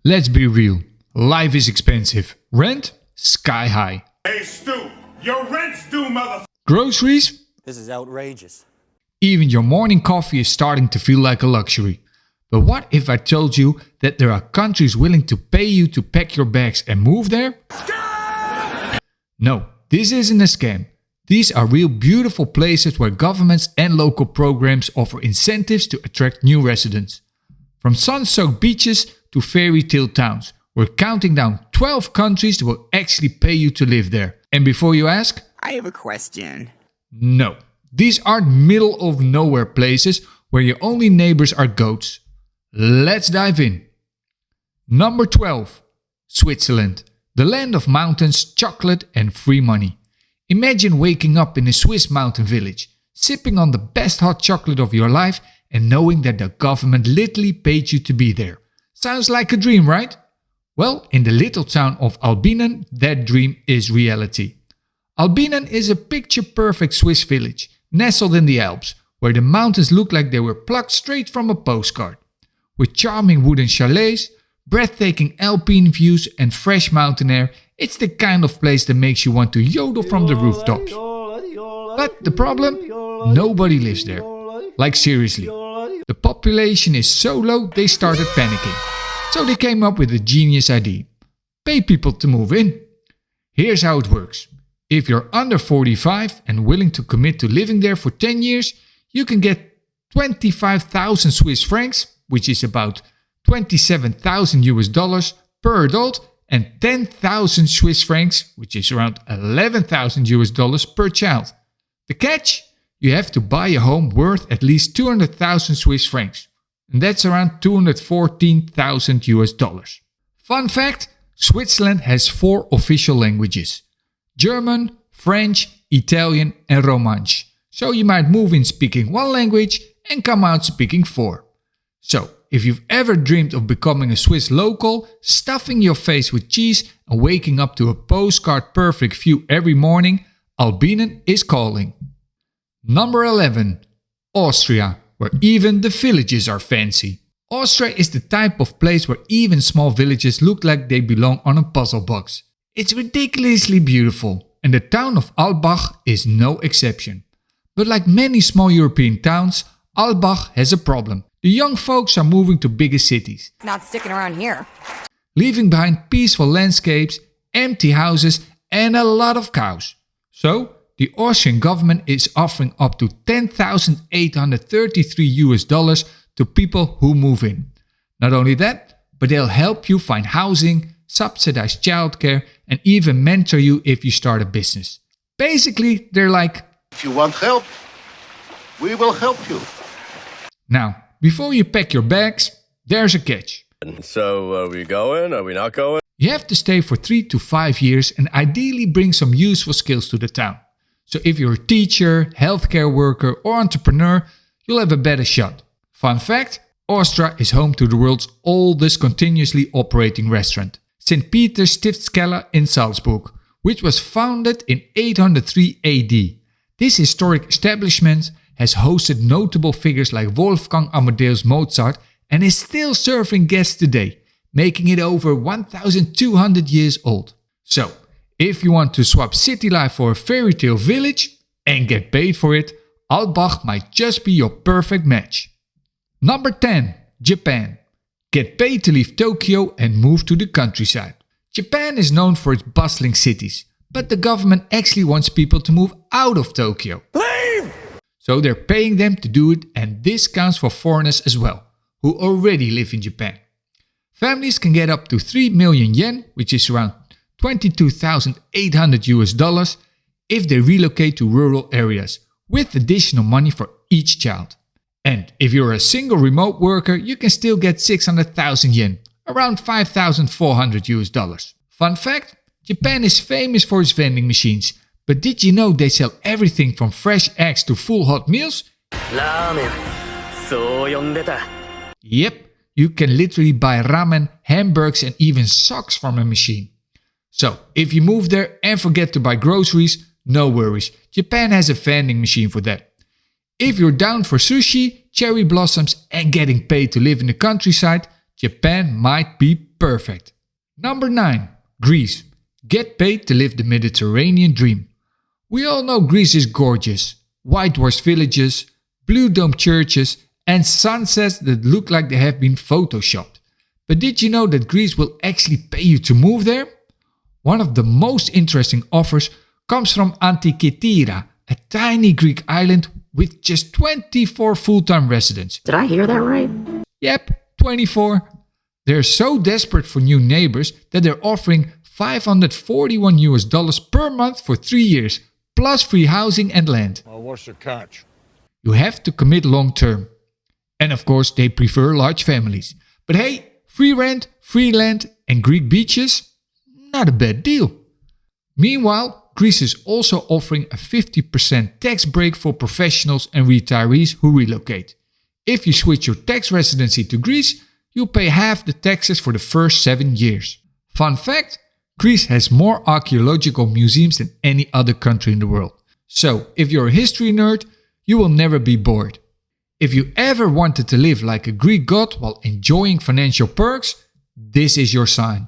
Let's be real. Life is expensive. Rent? Sky high. Hey Stu, your rent's due, motherfucker. Groceries? This is outrageous. Even your morning coffee is starting to feel like a luxury. But what if I told you that there are countries willing to pay you to pack your bags and move there? No, this isn't a scam. These are real beautiful places where governments and local programs offer incentives to attract new residents. From sun-soaked beaches to fairy tale towns, we're counting down 12 countries that will actually pay you to live there. And before you ask, I have a question. no, these aren't middle of nowhere places where your only neighbors are goats. Let's dive in. Number 12. Switzerland, the land of mountains, chocolate and free money. Imagine waking up in a Swiss mountain village, sipping on the best hot chocolate of your life and knowing that the government literally paid you to be there. Sounds like a dream, right? Well, in the little town of Albinen, that dream is reality. Albinen is a picture-perfect Swiss village, nestled in the Alps, where the mountains look like they were plucked straight from a postcard. With charming wooden chalets, breathtaking alpine views and fresh mountain air, it's the kind of place that makes you want to yodel from the rooftops. But the problem? Nobody lives there. Like seriously. The population is so low they started panicking. So they came up with a genius idea. Pay people to move in. Here's how it works. If you're under 45 and willing to commit to living there for 10 years, you can get 25,000 Swiss francs, which is about 27,000 US dollars per adult, and 10,000 Swiss francs, which is around 11,000 US dollars per child. The catch? You have to buy a home worth at least 200,000 Swiss francs, and that's around 214,000 US dollars. Fun fact, Switzerland has 4 official languages: German, French, Italian and Romansh. So you might move in speaking 1 language and come out speaking 4. So, if you've ever dreamed of becoming a Swiss local, stuffing your face with cheese and waking up to a postcard perfect view every morning, Albinen is calling. Number 11. Austria, where even the villages are fancy. Austria is the type of place where even small villages look like they belong on a puzzle box. It's ridiculously beautiful, and the town of Albach is no exception. But like many small European towns, Albach has a problem. The young folks are moving to bigger cities, Not sticking around here. leaving behind peaceful landscapes, empty houses and a lot of cows. So, the Austrian government is offering up to 10,833 US dollars to people who move in. Not only that, but they'll help you find housing, subsidize childcare and even mentor you if you start a business. Basically, they're like, If you want help, we will help you. now, before you pack your bags, there's a catch. So, are we going? Are we not going? You have to stay for 3 to 5 years and ideally bring some useful skills to the town. So if you're a teacher, healthcare worker or entrepreneur, you'll have a better shot. Fun fact, Austria is home to the world's oldest continuously operating restaurant, St. Peter's Stiftskeller in Salzburg, which was founded in 803 AD. This historic establishment has hosted notable figures like Wolfgang Amadeus Mozart and is still serving guests today, making it over 1,200 years old. So, if you want to swap city life for a fairy tale village and get paid for it, Albach might just be your perfect match. Number 10. Japan. Get paid to leave Tokyo and move to the countryside. Japan is known for its bustling cities, but the government actually wants people to move out of Tokyo. Leave! So they're paying them to do it, and this counts for foreigners as well, who already live in Japan. Families can get up to 3 million yen, which is around 22,800 US dollars, if they relocate to rural areas, with additional money for each child. And if you're a single remote worker, you can still get 600,000 yen, around 5,400 US dollars. Fun fact, Japan is famous for its vending machines, but did you know they sell everything from fresh eggs to full hot meals? Ramen. So yondeta. Yep, you can literally buy ramen, hamburgers and even socks from a machine. So, if you move there and forget to buy groceries, no worries, Japan has a vending machine for that. If you're down for sushi, cherry blossoms and getting paid to live in the countryside, Japan might be perfect. Number 9. Greece. Get paid to live the Mediterranean dream. We all know Greece is gorgeous. Whitewashed villages, blue dome churches and sunsets that look like they have been photoshopped. But did you know that Greece will actually pay you to move there? One of the most interesting offers comes from Antiketira, a tiny Greek island with just 24 full-time residents. Did I hear that right? Yep, 24. They're so desperate for new neighbors that they're offering $541 per month for 3 years, plus free housing and land. Well, what's the catch? You have to commit long term. And of course, they prefer large families. But hey, free rent, free land and Greek beaches? Not a bad deal. Meanwhile, Greece is also offering a 50% tax break for professionals and retirees who relocate. If you switch your tax residency to Greece, you'll pay half the taxes for the first 7 years. Fun fact, Greece has more archaeological museums than any other country in the world. So, if you're a history nerd, you will never be bored. If you ever wanted to live like a Greek god while enjoying financial perks, this is your sign.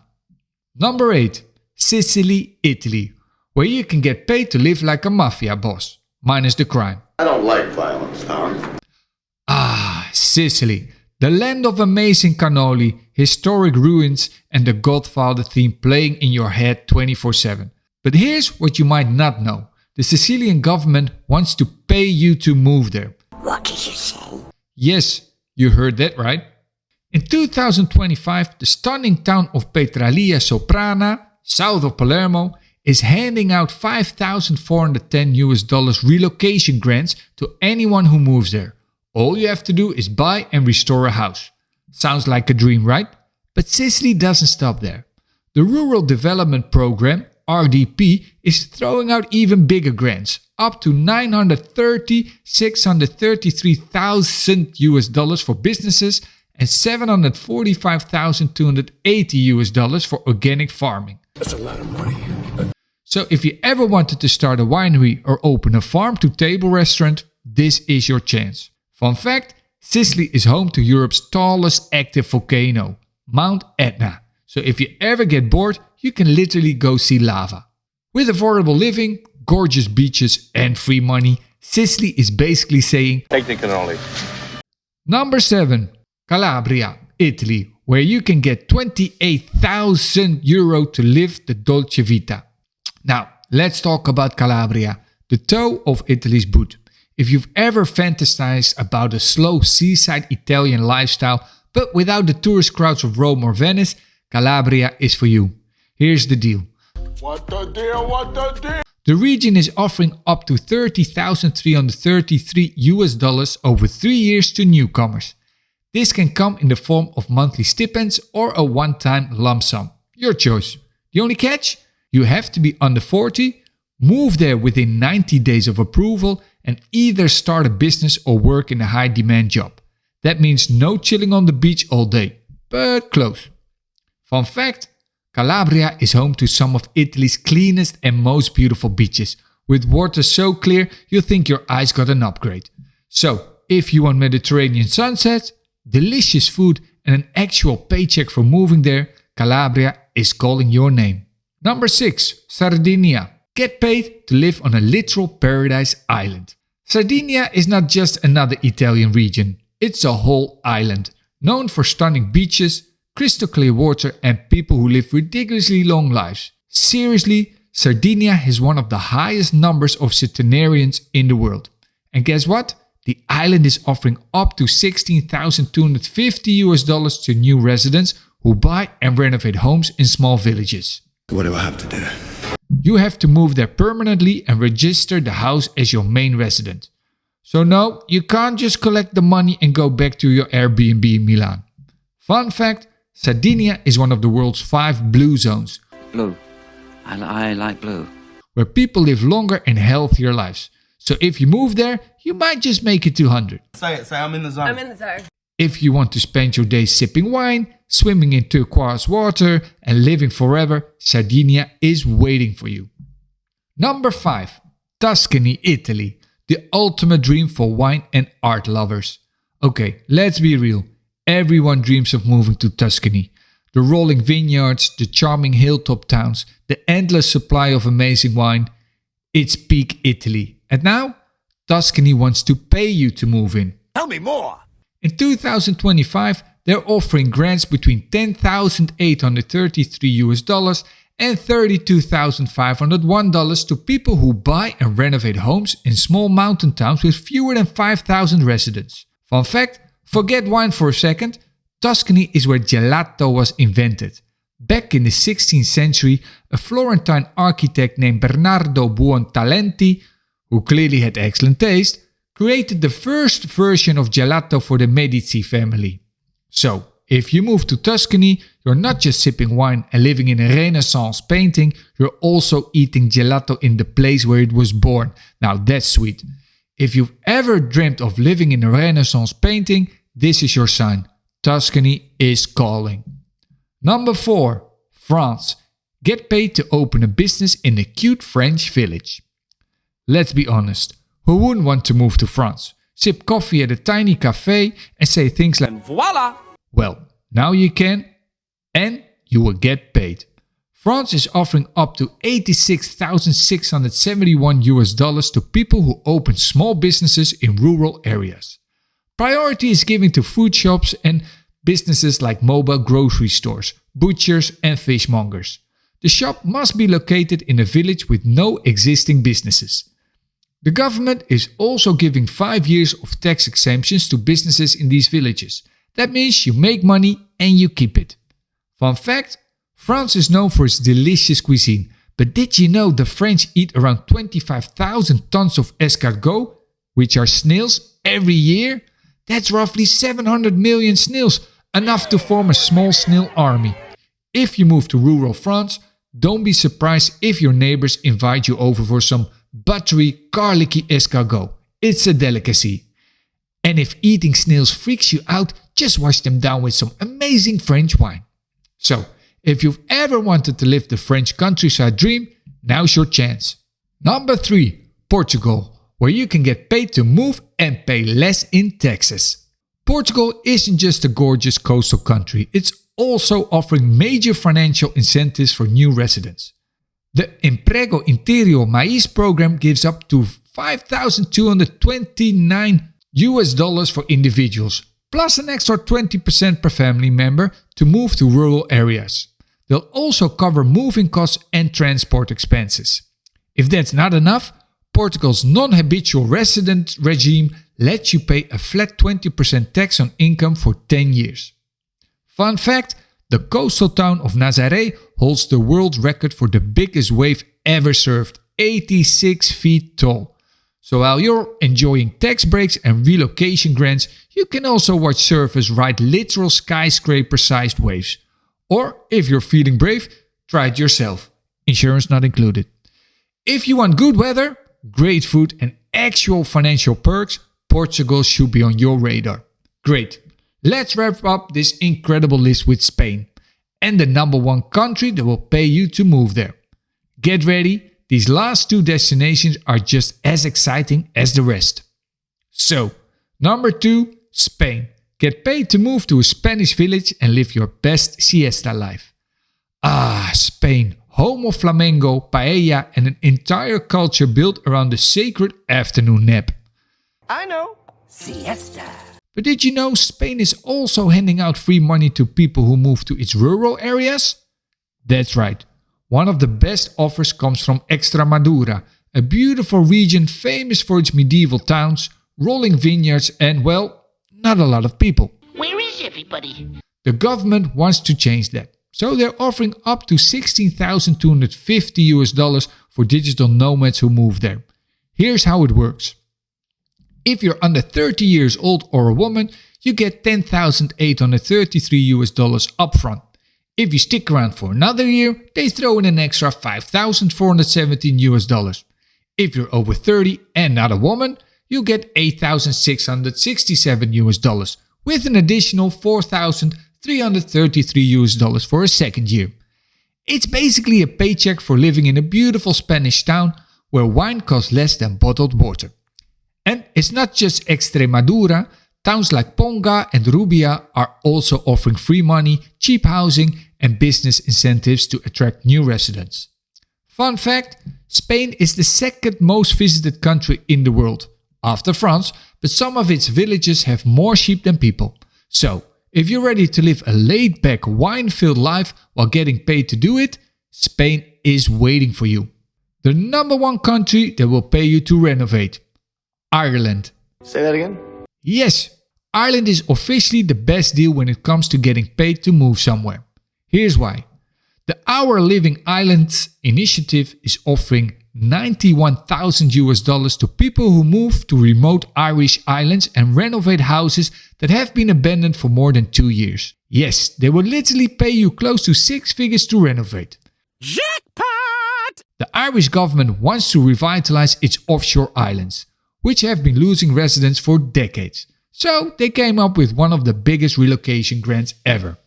Number 8. Sicily, Italy, where you can get paid to live like a mafia boss, minus the crime. I don't like violence, Tom. Ah, Sicily, the land of amazing cannoli, historic ruins and the Godfather theme playing in your head 24/7. But here's what you might not know. The Sicilian government wants to pay you to move there. What did you say? Yes, you heard that right. In 2025, the stunning town of Petralia Soprana, south of Palermo, is handing out $5,410 relocation grants to anyone who moves there. All you have to do is buy and restore a house. Sounds like a dream, right? But Sicily doesn't stop there. The Rural Development Program, RDP, is throwing out even bigger grants, up to $633,000 for businesses and $745,280 for organic farming. That's a lot of money. So if you ever wanted to start a winery or open a farm-to-table restaurant, this is your chance. Fun fact, Sicily is home to Europe's tallest active volcano, Mount Etna. So if you ever get bored, you can literally go see lava. With affordable living, gorgeous beaches and free money, Sicily is basically saying Technical only. Number 7. Calabria, Italy, where you can get €28,000 to live the Dolce Vita. Now, let's talk about Calabria, the toe of Italy's boot. If you've ever fantasized about a slow seaside Italian lifestyle, but without the tourist crowds of Rome or Venice, Calabria is for you. Here's the deal. What the deal? What the deal? The region is offering up to $30,333 over 3 years to newcomers. This can come in the form of monthly stipends or a one-time lump sum. Your choice. The only catch? You have to be under 40, move there within 90 days of approval, and either start a business or work in a high-demand job. That means no chilling on the beach all day, but close. Fun fact, Calabria is home to some of Italy's cleanest and most beautiful beaches, with water so clear you'll think your eyes got an upgrade. So, if you want Mediterranean sunsets, delicious food and an actual paycheck for moving there, Calabria is calling your name. Number 6. Sardinia. Get paid to live on a literal paradise island. Sardinia is not just another Italian region, it's a whole island, known for stunning beaches, crystal clear water and people who live ridiculously long lives. Seriously, Sardinia has one of the highest numbers of centenarians in the world. And guess what? The island is offering up to $16,250 to new residents who buy and renovate homes in small villages. What do I have to do? You have to move there permanently and register the house as your main resident. So no, you can't just collect the money and go back to your Airbnb in Milan. Fun fact, Sardinia is one of the world's 5 blue zones. Blue. I like blue. Where people live longer and healthier lives. So if you move there, you might just make it to 100. Say I'm in the zone. I'm in the zone. If you want to spend your days sipping wine, swimming in turquoise water and living forever, Sardinia is waiting for you. Number 5. Tuscany, Italy. The ultimate dream for wine and art lovers. Okay, let's be real. Everyone dreams of moving to Tuscany. The rolling vineyards, the charming hilltop towns, the endless supply of amazing wine. It's peak Italy. And now, Tuscany wants to pay you to move in. Tell me more. In 2025, they're offering grants between $10,833 and $32,501 to people who buy and renovate homes in small mountain towns with fewer than 5,000 residents. Fun fact, forget wine for a second, Tuscany is where gelato was invented. Back in the 16th century, a Florentine architect named Bernardo Buontalenti, who clearly had excellent taste, created the first version of gelato for the Medici family. So, if you move to Tuscany, you're not just sipping wine and living in a Renaissance painting, you're also eating gelato in the place where it was born. Now that's sweet. If you've ever dreamt of living in a Renaissance painting, this is your sign. Tuscany is calling. Number 4. France. Get paid to open a business in a cute French village. Let's be honest. Who wouldn't want to move to France? Sip coffee at a tiny cafe and say things like, Voila! well, now you can, and you will get paid. France is offering up to $86,671 to people who open small businesses in rural areas. Priority is given to food shops and businesses like mobile grocery stores, butchers and fishmongers. The shop must be located in a village with no existing businesses. The government is also giving 5 years of tax exemptions to businesses in these villages. That means you make money and you keep it. Fun fact, France is known for its delicious cuisine, but did you know the French eat around 25,000 tons of escargot, which are snails, every year? That's roughly 700 million snails, enough to form a small snail army. If you move to rural France, don't be surprised if your neighbors invite you over for some buttery, garlicky escargot. It's a delicacy. And if eating snails freaks you out, just wash them down with some amazing French wine. So, if you've ever wanted to live the French countryside dream, now's your chance. Number 3. Portugal, where you can get paid to move and pay less in taxes. Portugal isn't just a gorgeous coastal country, it's also offering major financial incentives for new residents. The Emprego Interior Maíz program gives up to $5,229 for individuals, plus an extra 20% per family member to move to rural areas. They'll also cover moving costs and transport expenses. If that's not enough, Portugal's non-habitual resident regime lets you pay a flat 20% tax on income for 10 years. Fun fact, the coastal town of Nazaré holds the world record for the biggest wave ever surfed, 86 feet tall. So while you're enjoying tax breaks and relocation grants, you can also watch surfers ride literal skyscraper-sized waves. Or, if you're feeling brave, try it yourself. Insurance not included. If you want good weather, great food and actual financial perks, Portugal should be on your radar. Great. Let's wrap up this incredible list with Spain. And the number 1 country that will pay you to move there. Get ready, these last 2 destinations are just as exciting as the rest. So, number 2, Spain. Get paid to move to a Spanish village and live your best siesta life. Ah, Spain, home of flamenco, paella and an entire culture built around the sacred afternoon nap. I know. Siesta. But did you know Spain is also handing out free money to people who move to its rural areas? That's right. One of the best offers comes from Extremadura, a beautiful region famous for its medieval towns, rolling vineyards and, well, not a lot of people. Where is everybody? The government wants to change that. So they're offering up to $16,250 for digital nomads who move there. Here's how it works. If you're under 30 years old or a woman, you get $10,833 upfront. If you stick around for another year, they throw in an extra $5,417. If you're over 30 and not a woman, you get $8,667 with an additional $4,333 for a second year. It's basically a paycheck for living in a beautiful Spanish town where wine costs less than bottled water. And it's not just Extremadura, Towns like Ponga and Rubia are also offering free money, cheap housing and business incentives to attract new residents. Fun fact, Spain is the second most visited country in the world, after France, but some of its villages have more sheep than people. So, if you're ready to live a laid-back, wine-filled life while getting paid to do it, Spain is waiting for you. The number one country that will pay you to renovate. Ireland. Say that again? Yes, Ireland is officially the best deal when it comes to getting paid to move somewhere. Here's why. The Our Living Islands initiative is offering $91,000 to people who move to remote Irish islands and renovate houses that have been abandoned for more than 2 years. Yes, they will literally pay you close to 6 figures to renovate. Jackpot! The Irish government wants to revitalize its offshore islands, which have been losing residents for decades. So they came up with one of the biggest relocation grants ever.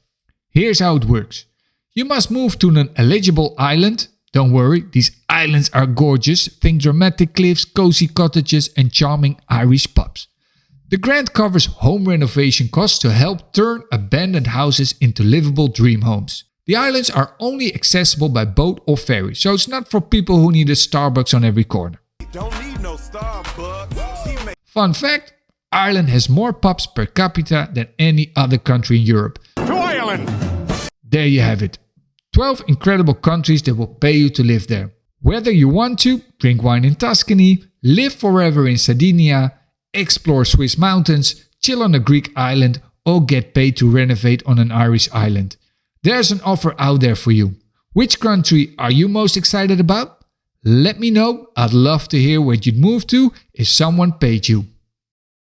Here's how it works. You must move to an eligible island. Don't worry, these islands are gorgeous. Think dramatic cliffs, cozy cottages and charming Irish pubs. The grant covers home renovation costs to help turn abandoned houses into livable dream homes. The islands are only accessible by boat or ferry, so it's not for people who need a Starbucks on every corner. Don't need no Starbucks. Fun fact, Ireland has more pubs per capita than any other country in Europe. To Ireland! There you have it. 12 incredible countries that will pay you to live there. Whether you want to drink wine in Tuscany, live forever in Sardinia, explore Swiss mountains, chill on a Greek island, or get paid to renovate on an Irish island. There's an offer out there for you. Which country are you most excited about? Let me know. I'd love to hear where you'd move to if someone paid you.